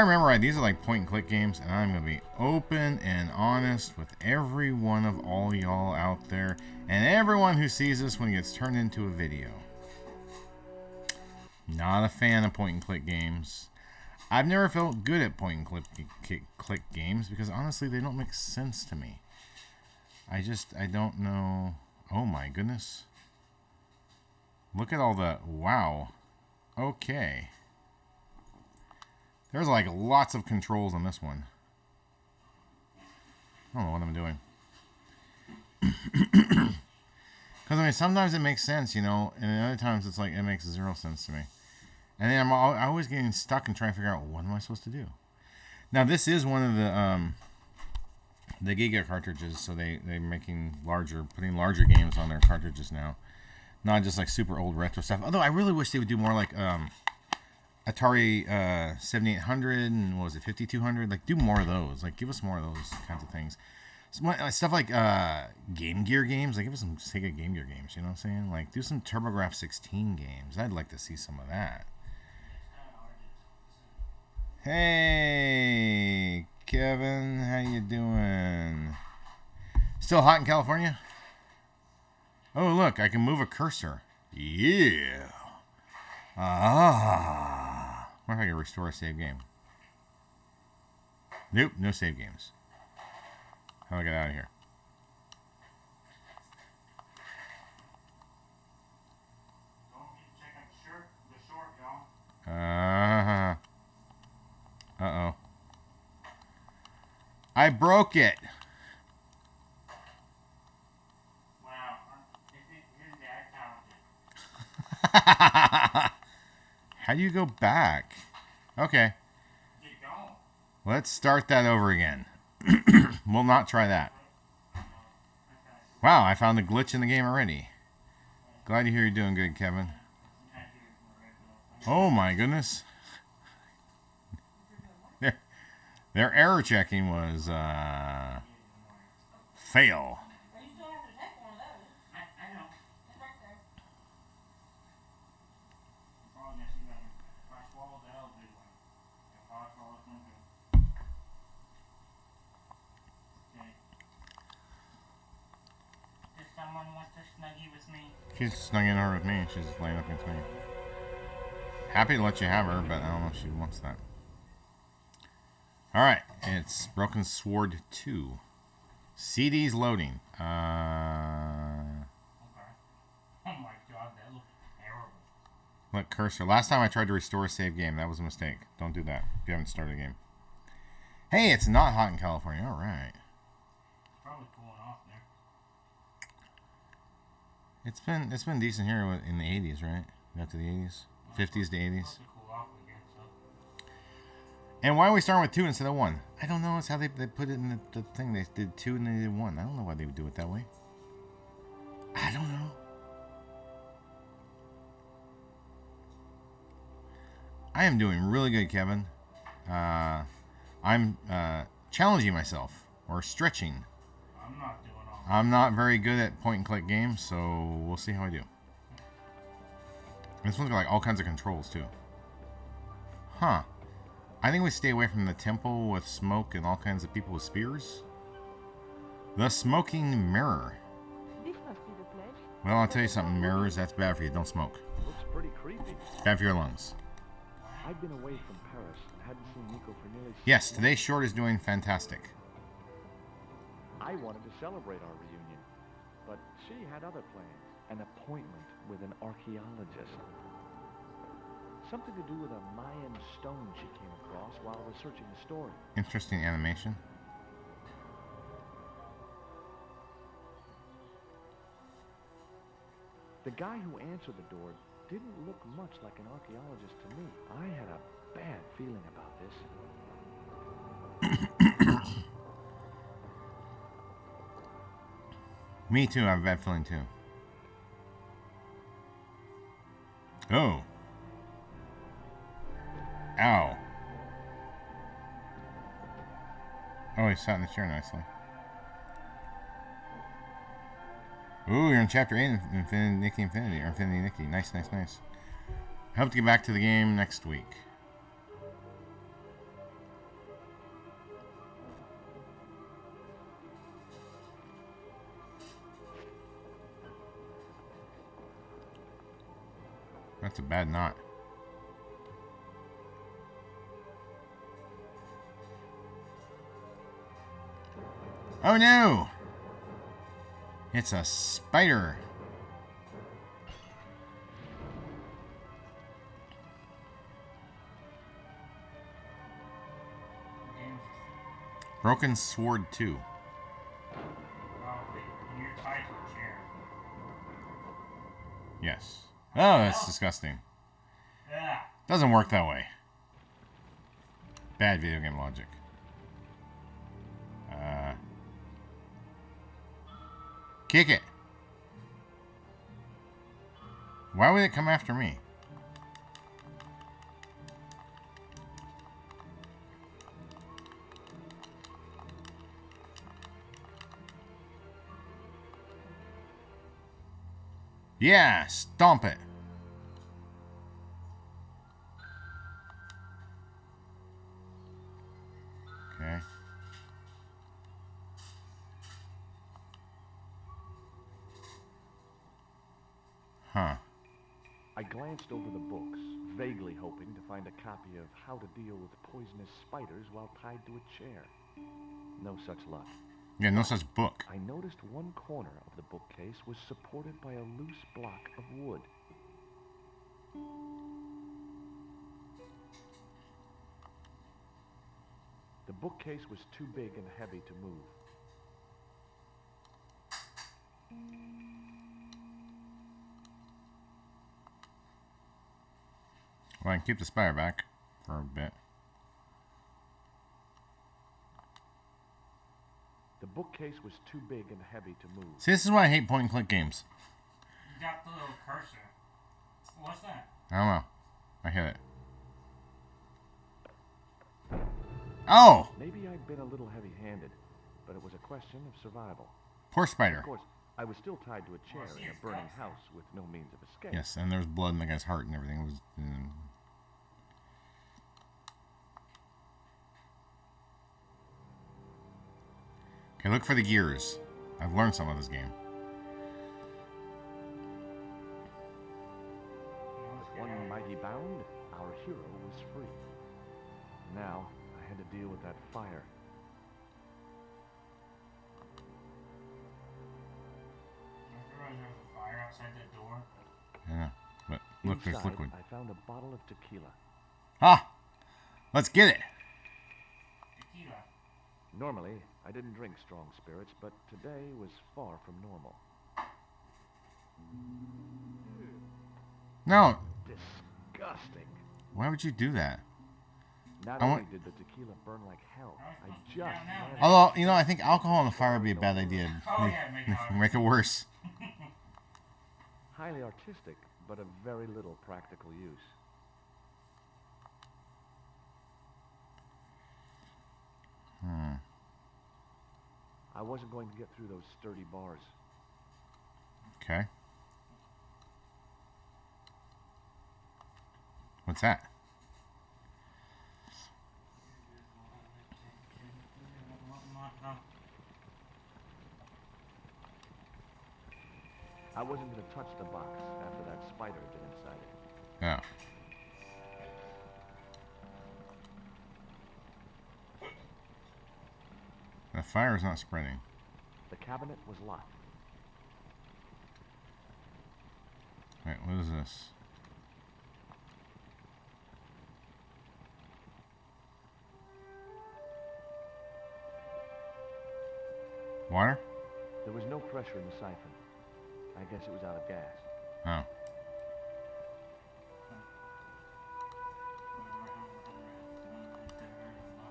I remember right, these are like point-and-click games, and I'm going to be open and honest with every one of all y'all out there, and everyone who sees this when it gets turned into a video. Not a fan of point-and-click games. I've never felt good at point-and-click games because honestly, they don't make sense to me. I don't know. Oh my goodness. Look at all the, wow. Okay. There's like lots of controls on this one. I don't know what I'm doing. Because I mean, sometimes it makes sense, you know, and other times it's like it makes zero sense to me. And then I'm always getting stuck and trying to figure out what am I supposed to do. Now this is one of the Giga cartridges, so they're putting larger games on their cartridges now, not just like super old retro stuff. Although I really wish they would do more like Atari 7800 and what was it, 5200? Like do more of those. Like give us more of those kinds of things. Stuff like Game Gear games. Like give us some Sega Game Gear games. You know what I'm saying? Like do some TurboGrafx 16 games. I'd like to see some of that. Hey, Kevin, how you doing? Still hot in California? Oh, look, I can move a cursor. Yeah. Ah. I wonder if I can restore a save game. Nope, no save games. How do I get out of here? Uh-oh. I broke it. Wow. Isn't that talented? How do you go back? Okay. You don't. Let's start that over again. We'll not try that. Wow, I found a glitch in the game already. Glad to hear you're doing good, Kevin. Oh my goodness. Their error checking was fail. Someone wants to snuggie with me. She's snugging her with me. She's laying up against me. Happy to let you have her, but I don't know if she wants that. Alright, it's Broken Sword 2. CD's loading. Okay. Oh my god, that looks terrible. Look, cursor. Last time I tried to restore a save game, that was a mistake. Don't do that if you haven't started a game. Hey, it's not hot in California. Alright. Probably cooling off there. It's been decent here in the 80s, right? Up to the 80s? 50s to 80s. And why are we starting with 2 instead of 1? I don't know. It's how they put it in the thing. They did 2 and they did 1. I don't know why they would do it that way. I don't know. I am doing really good, Kevin. I'm challenging myself or stretching. I'm not doing all that. I'm not very good at point-and-click games, so we'll see how I do. This one's got like all kinds of controls too. Huh. I think we stay away from the temple with smoke and all kinds of people with spears. The smoking mirror. This must be the place. Well, I'll tell you something, mirrors, that's bad for you. Don't smoke. Looks pretty creepy. Bad for your lungs. I've been away from Paris and hadn't seen Nico for nearly 6 Yes, months. today's short is doing fantastic. I wanted to celebrate our reunion, but she had other plans. An appointment with an archaeologist. Something to do with a Mayan stone she came across while researching the story. Interesting animation. The guy who answered the door didn't look much like an archaeologist to me. I had a bad feeling about this. Me too, I have a bad feeling too. Oh. Ow. Oh, he sat in the chair nicely. Ooh, you're in Chapter 8 of Infinity Nikki. Nice, nice, nice. I hope to get back to the game next week. That's a bad knot. Oh no! It's a spider. Broken Sword 2. Probably. You're tied to a chair. Yes. Oh, that's disgusting. Yeah. Doesn't work that way. Bad video game logic. Kick it. Why would it come after me? Yeah, stomp it. Okay. Huh. I glanced over the books, vaguely hoping to find a copy of How to Deal with Poisonous Spiders While Tied to a Chair. No such luck. Yeah, no such book. I noticed one corner of the bookcase was supported by a loose block of wood. The bookcase was too big and heavy to move. Well, I can keep the spider back for a bit. The bookcase was too big and heavy to move. See, this is why I hate point and click games. You got the little cursor. What's that? I don't know. I hit it. Oh! Maybe I'd been a little heavy-handed, but it was a question of survival. Poor spider. Of course, I was still tied to a chair in a burning house with no means of escape. Yes, and there was blood in the guy's heart and everything. It was. Okay, look for the gears. I've learned some of this game. With one mighty bound, our hero was free. Now, I had to deal with that fire. There's a fire outside that door. Yeah, but look, there's Inside, liquid. I found a bottle of tequila. Ah! Let's get it! Tequila. Normally, I didn't drink strong spirits, but today was far from normal. No! Disgusting. Why would you do that? Not I only want- did the tequila burn like hell, I just Now, managed Although, you know, I think alcohol on the fire would be a bad idea. Oh, yeah, make it harder. Make it worse. highly artistic, but of very little practical use. I wasn't going to get through those sturdy bars. Okay. What's that? I wasn't going to touch the box after that spider had been inside it. Yeah. The fire is not spreading. The cabinet was locked. Wait, what is this? Water? There was no pressure in the siphon. I guess it was out of gas. Oh.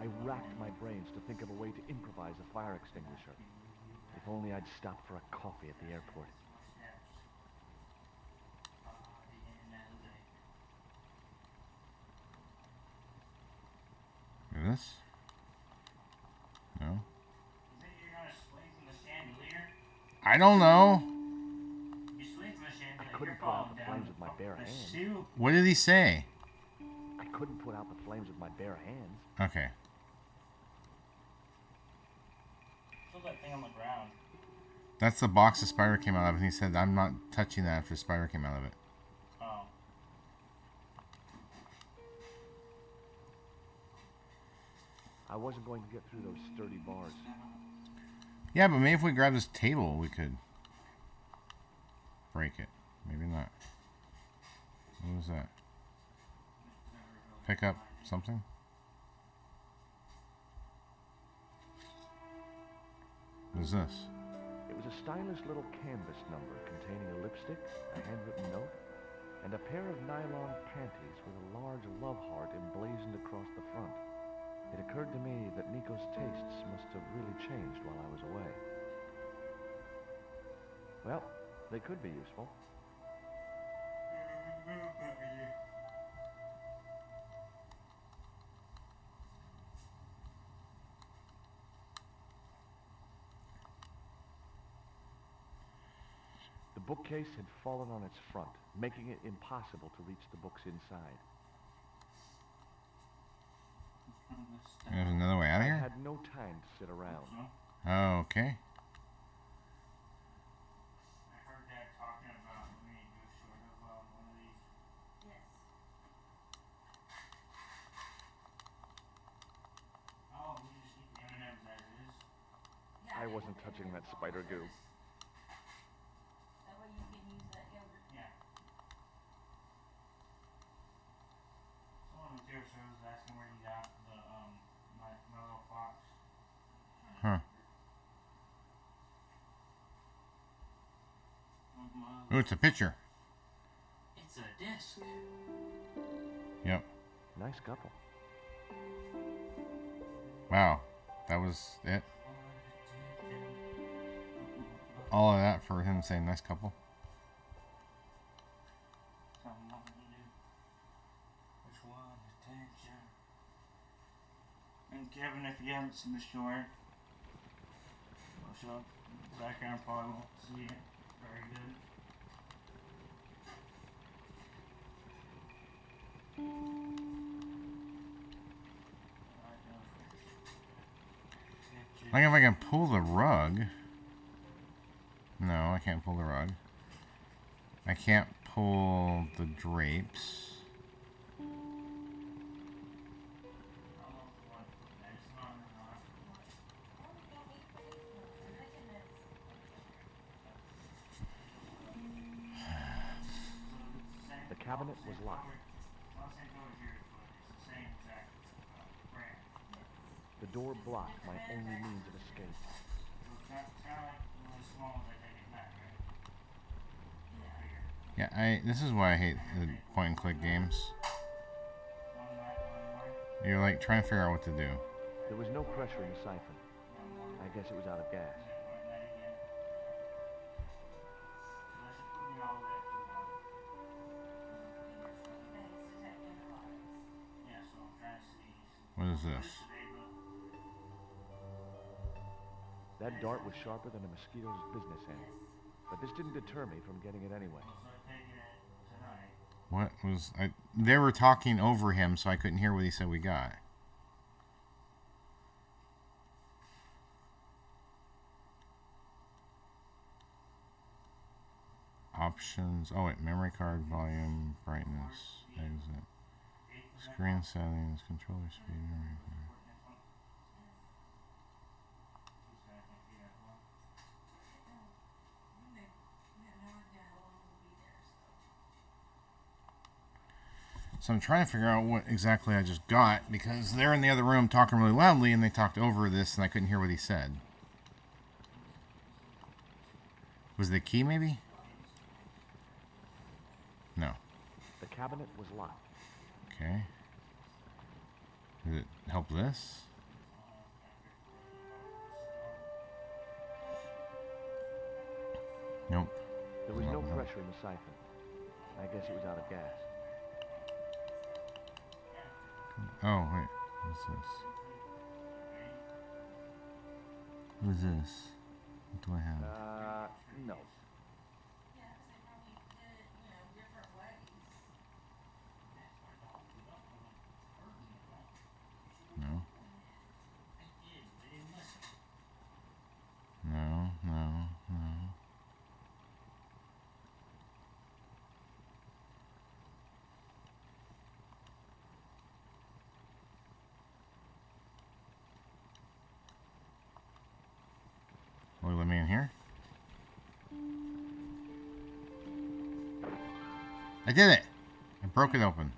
I racked my brains to think of a way to improvise a fire extinguisher. If only I'd stopped for a coffee at the airport. This? No. I don't know. I couldn't put out the flames with my bare hands. What did he say? I couldn't put out the flames with my bare hands. Okay. Put that thing on the ground. That's the box the spider came out of, and he said, I'm not touching that after the spider came out of it. Oh. I wasn't going to get through those sturdy bars. Yeah, but maybe if we grab this table, we could break it. Maybe not. What was that? Pick up something? What is this? It was a stylish little canvas number containing a lipstick, a handwritten note, and a pair of nylon panties with a large love heart emblazoned across the front. It occurred to me that Nico's tastes must have really changed while I was away. Well, they could be useful. The bookcase had fallen on its front, making it impossible to reach the books inside. There's another way out of I here? had no time to sit around. Oh, okay. I heard Dad talking about we need to do sort of one of these. Yes. Oh, we just eat the M&M's as it is. I wasn't touching that spider goo. That way you can use that yogurt. Yeah. Someone was here, so I was asking where he got the my little fox. Huh. My Oh, it's a picture. It's a disc. Yep. Nice couple. Wow. That was it. All of that for him saying nice couple. Someone to do. Which one attention? And Kevin, if you haven't seen the short, I'll show up. Background probably won't see it very good. Like if I can pull the rug. No, I can't pull the rug. I can't pull the drapes. The cabinet was locked. The door blocked my only means of escape. Yeah, this is why I hate the point and click games. You're like trying to figure out what to do. There was no pressure in the siphon. I guess it was out of gas. What is this? That dart was sharper than a mosquito's business end. But this didn't deter me from getting it anyway. What was they were talking over him, so I couldn't hear what he said we got. Options. Oh wait, memory card, volume, brightness, exit, screen settings, controller speed, memory card. So I'm trying to figure out what exactly I just got because they're in the other room talking really loudly and they talked over this and I couldn't hear what he said. Was the key maybe? No. The cabinet was locked. Okay. Does it help this? Nope. There was no Nope. pressure in the siphon. I guess it was out of gas. Oh, wait. What's this? What is this? What do I have? No. No. No, no, no. me in here. I did it! I broke it open.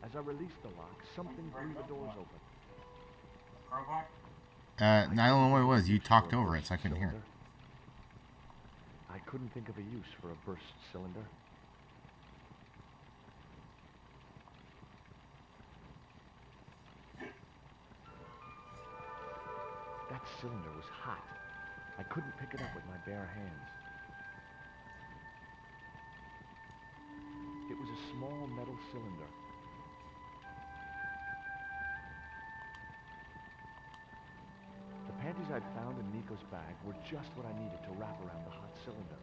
As I released the lock, something blew the doors open. Crowbar? I don't know what it was. You talked over it, so I couldn't hear. I couldn't think of a use for a burst cylinder. That cylinder was hot. I couldn't pick it up with my bare hands. It was a small metal cylinder. The panties I'd found in Nico's bag were just what I needed to wrap around the hot cylinder.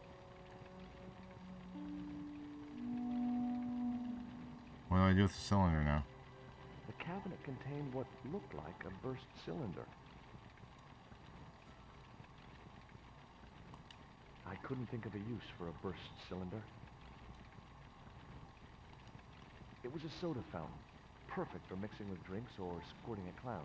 What do I do with the cylinder now? The cabinet contained what looked like a burst cylinder. I couldn't think of a use for a burst cylinder. It was a soda fountain, perfect for mixing with drinks or squirting at clowns.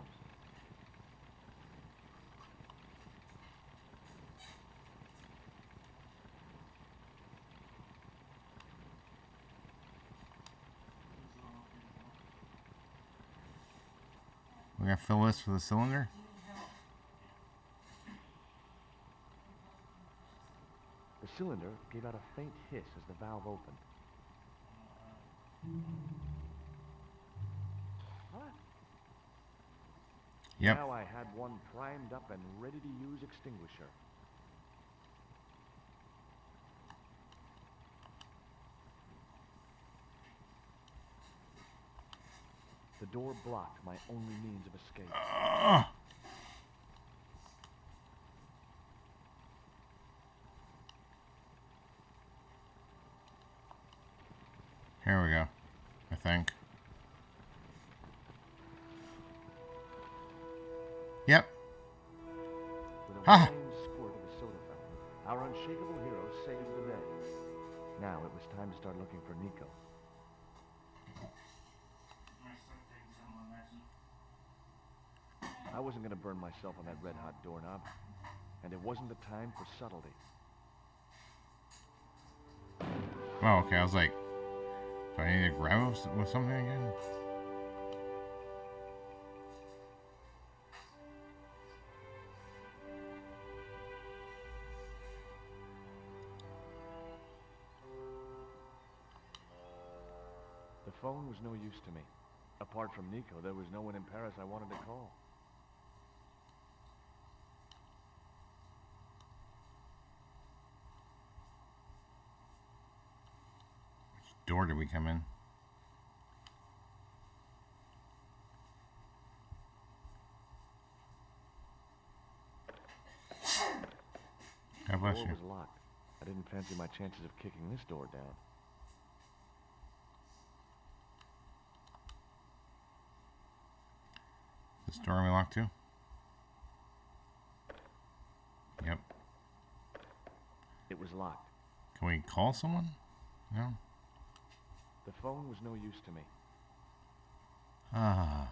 We gotta fill this with a cylinder? The cylinder gave out a faint hiss as the valve opened. What? Yep. Now I had one primed up and ready to use extinguisher. The door blocked my only means of escape. Here we go. I think. Yep. With a Ha! fine squirt of the soda fountain, our unshakable hero saved the day. Now it was time to start looking for Nico. I wasn't going to burn myself on that red-hot doorknob, and it wasn't the time for subtlety. Oh, okay. I was like, do I need to grab it with something again? The phone was no use to me. Apart from Nico, there was no one in Paris I wanted to call. Which door did we come in? God bless The door you. was locked. I didn't fancy my chances of kicking this door down. This door we locked too? Yep. It was locked. Can we call someone? No? The phone was no use to me. Ah.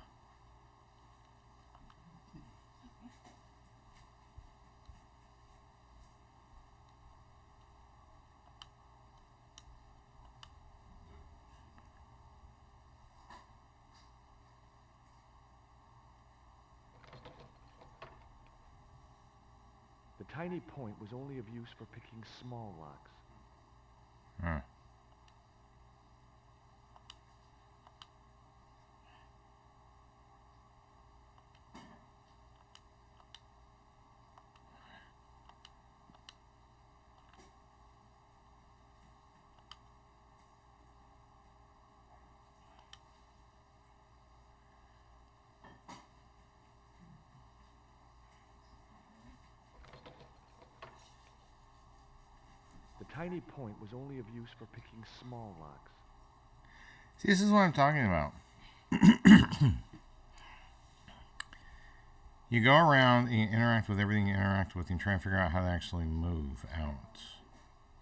The tiny point was only of use for picking small locks. Huh. The tiny point was only of use for picking small locks. See, this is what I'm talking about. You go around and you interact with everything you interact with and try and figure out how to actually move out.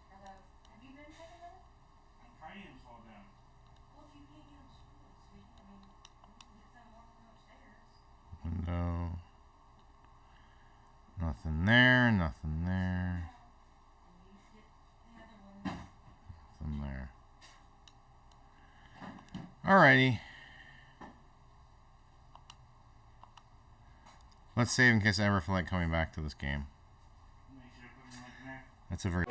Hello. Have you been checking that? I'm trying to slow down. Well, if you can't get them spooled, sweet, I mean, you can get some off from upstairs. Window. Nothing there, nothing there. Nothing there. Alrighty. Let's save in case I ever feel like coming back to this game. Make sure I put them right there. That's a very...